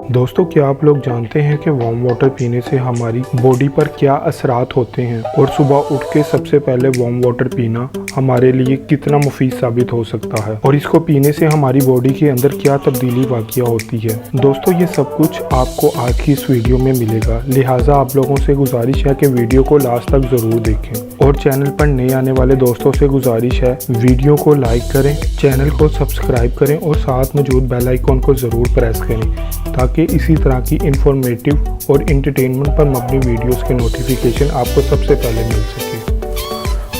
दोस्तों, क्या आप लोग जानते हैं कि वार्म वाटर पीने से हमारी बॉडी पर क्या असरात होते हैं और सुबह उठ के सबसे पहले वार्म वाटर पीना हमारे लिए कितना मुफीद साबित हो सकता है और इसको पीने से हमारी बॉडी के अंदर क्या तब्दीली वाक़या होती है। दोस्तों, ये सब कुछ आपको आज की इस वीडियो में मिलेगा, लिहाजा आप लोगों से गुजारिश है कि वीडियो को लास्ट तक ज़रूर देखें और चैनल पर नए आने वाले दोस्तों से गुजारिश है वीडियो को लाइक करें, चैनल को सब्सक्राइब करें और साथ मौजूद बेल आइकॉन को ज़रूर प्रेस करें ताकि इसी तरह की इंफॉर्मेटिव और एंटरटेनमेंट पर मबनी वीडियोस के नोटिफिकेशन आपको सबसे पहले मिल सके।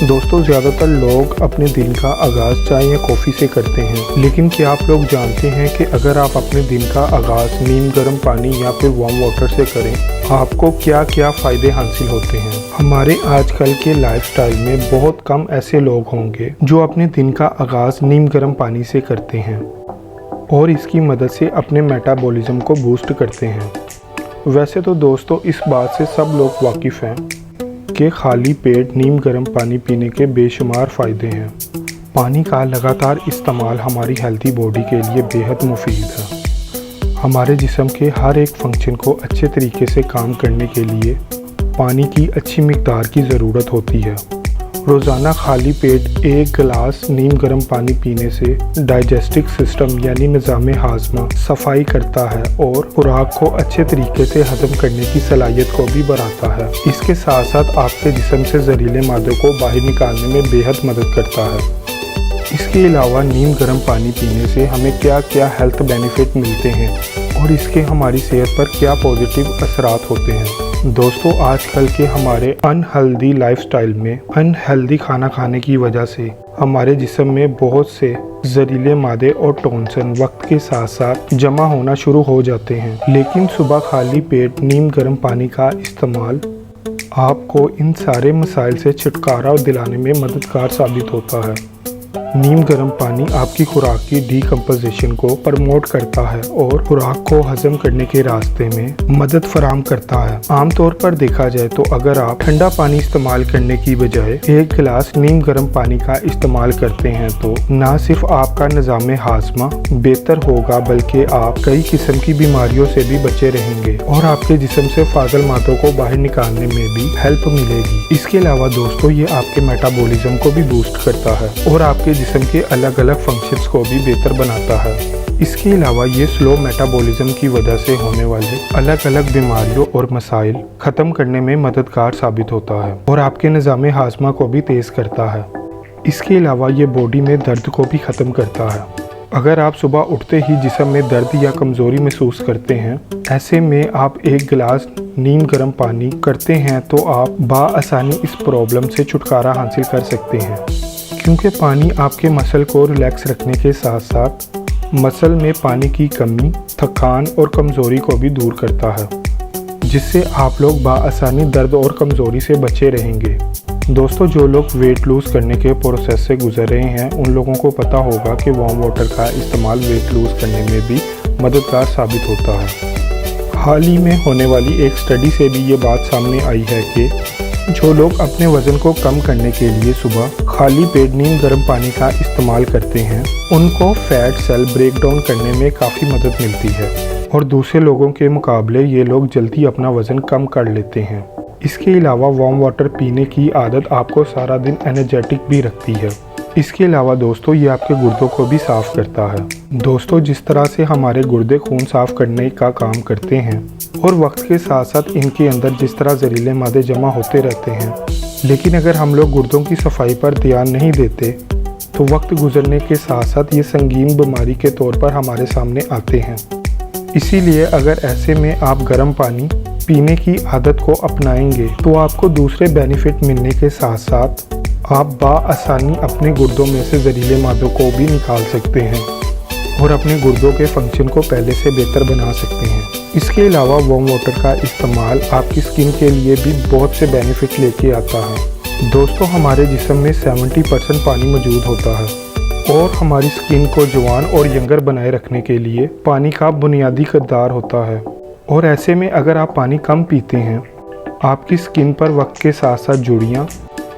दोस्तों, ज़्यादातर लोग अपने दिन का आगाज़ चाय या कॉफ़ी से करते हैं, लेकिन क्या आप लोग जानते हैं कि अगर आप अपने दिन का आगाज़ नीम गर्म पानी या फिर वार्म वाटर से करें, आपको क्या क्या फ़ायदे हासिल होते हैं। हमारे आजकल के लाइफस्टाइल में बहुत कम ऐसे लोग होंगे जो अपने दिन का आगाज़ नीम गर्म पानी से करते हैं और इसकी मदद से अपने मेटाबॉलिज्म को बूस्ट करते हैं। वैसे तो दोस्तों, इस बात से सब लोग वाकिफ़ हैं कि खाली पेट नीम गर्म पानी पीने के बेशुमार फ़ायदे हैं। पानी का लगातार इस्तेमाल हमारी हेल्थी बॉडी के लिए बेहद मुफीद है। हमारे जिस्म के हर एक फंक्शन को अच्छे तरीके से काम करने के लिए पानी की अच्छी मिकदार की ज़रूरत होती है। रोज़ाना खाली पेट एक गिलास नीम गर्म पानी पीने से डाइजेस्टिव सिस्टम यानी निज़ाम हाज़मा सफाई करता है और खुराक को अच्छे तरीके से हजम करने की सलाहियत को भी बढ़ाता है। इसके साथ साथ आपके जिस्म से जहरीले मादों को बाहर निकालने में बेहद मदद करता है। इसके अलावा नीम गर्म पानी पीने से हमें क्या क्या हेल्थ बेनिफिट मिलते हैं और इसके हमारी सेहत पर क्या पॉजिटिव असरात होते हैं। दोस्तों, आजकल के हमारे अनहेल्दी लाइफस्टाइल में अनहेल्दी खाना खाने की वजह से हमारे जिस्म में बहुत से जहरीले मादे और टॉक्सिन वक्त के साथ साथ जमा होना शुरू हो जाते हैं। लेकिन सुबह खाली पेट नीम गर्म पानी का इस्तेमाल आपको इन सारे मसाइल से छुटकारा दिलाने में मददगार साबित होता है। नीम गर्म पानी आपकी खुराक की डीकम्पोजिशन को प्रमोट करता है और खुराक को हजम करने के रास्ते में मदद फराहम करता है। आमतौर पर देखा जाए तो अगर आप ठंडा पानी इस्तेमाल करने की बजाय एक गिलास नीम गर्म पानी का इस्तेमाल करते हैं तो न सिर्फ आपका निज़ाम हाज़मा बेहतर होगा बल्कि आप कई किस्म की बीमारियों से भी बचे रहेंगे और आपके जिस्म से फाजिल मादों को बाहर निकालने में भी हेल्प मिलेगी। इसके अलावा दोस्तों, ये आपके मेटाबॉलिज्म को भी बूस्ट करता है और आपके जिस्म के अलग अलग फंक्शंस को भी बेहतर बनाता है। इसके अलावा ये स्लो मेटाबॉलिज्म की वजह से होने वाले अलग अलग बीमारियों और मसाइल ख़त्म करने में मददगार साबित होता है और आपके निज़ाम हाज़मा को भी तेज़ करता है। इसके अलावा ये बॉडी में दर्द को भी ख़त्म करता है। अगर आप सुबह उठते ही जिस्म में दर्द या कमज़ोरी महसूस करते हैं, ऐसे में आप एक गिलास नीम गर्म पानी करते हैं तो आप बाआसानी इस प्रॉब्लम से छुटकारा हासिल कर सकते हैं, क्योंकि पानी आपके मसल को रिलैक्स रखने के साथ साथ मसल में पानी की कमी, थकान और कमज़ोरी को भी दूर करता है, जिससे आप लोग बाआसानी दर्द और कमज़ोरी से बचे रहेंगे। दोस्तों, जो लोग वेट लूज़ करने के प्रोसेस से गुजर रहे हैं उन लोगों को पता होगा कि वार्म वाटर का इस्तेमाल वेट लूज़ करने में भी मददगार साबित होता है। हाल ही में होने वाली एक स्टडी से भी ये बात सामने आई है कि जो लोग अपने वज़न को कम करने के लिए सुबह खाली पेट नीम गर्म पानी का इस्तेमाल करते हैं, उनको फैट सेल ब्रेक डाउन करने में काफ़ी मदद मिलती है और दूसरे लोगों के मुकाबले ये लोग जल्दी अपना वज़न कम कर लेते हैं। इसके अलावा वार्म वाटर पीने की आदत आपको सारा दिन एनर्जेटिक भी रखती है। इसके अलावा दोस्तों, ये आपके गुर्दों को भी साफ़ करता है। दोस्तों, जिस तरह से हमारे गुर्दे खून साफ़ करने का काम करते हैं और वक्त के साथ साथ इनके अंदर जिस तरह जहरीले मादे जमा होते रहते हैं, लेकिन अगर हम लोग गुर्दों की सफाई पर ध्यान नहीं देते तो वक्त गुजरने के साथ साथ ये संगीन बीमारी के तौर पर हमारे सामने आते हैं। इसीलिए अगर ऐसे में आप गर्म पानी पीने की आदत को अपनाएंगे तो आपको दूसरे बेनिफिट मिलने के साथ साथ आप बाआसानी अपने गुर्दों में से जहरीले मादों को भी निकाल सकते हैं और अपने गुर्दों के फंक्शन को पहले से बेहतर बना सकते हैं। इसके अलावा वार्म वाटर का इस्तेमाल आपकी स्किन के लिए भी बहुत से बेनिफिट लेके आता है। दोस्तों, हमारे जिस्म में 70% पानी मौजूद होता है और हमारी स्किन को जवान और यंगर बनाए रखने के लिए पानी का बुनियादी किरदार होता है और ऐसे में अगर आप पानी कम पीते हैं, आपकी स्किन पर वक्त के साथ साथ झुर्रियाँ,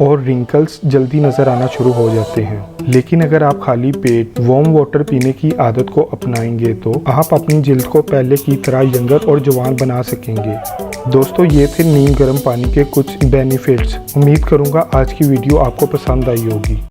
और रिंकल्स जल्दी नजर आना शुरू हो जाते हैं। लेकिन अगर आप खाली पेट वार्म वाटर पीने की आदत को अपनाएंगे तो आप अपनी जिल्द को पहले की तरह यंगर और जवान बना सकेंगे। दोस्तों, ये थे नीम गर्म पानी के कुछ बेनिफिट्स। उम्मीद करूंगा आज की वीडियो आपको पसंद आई होगी।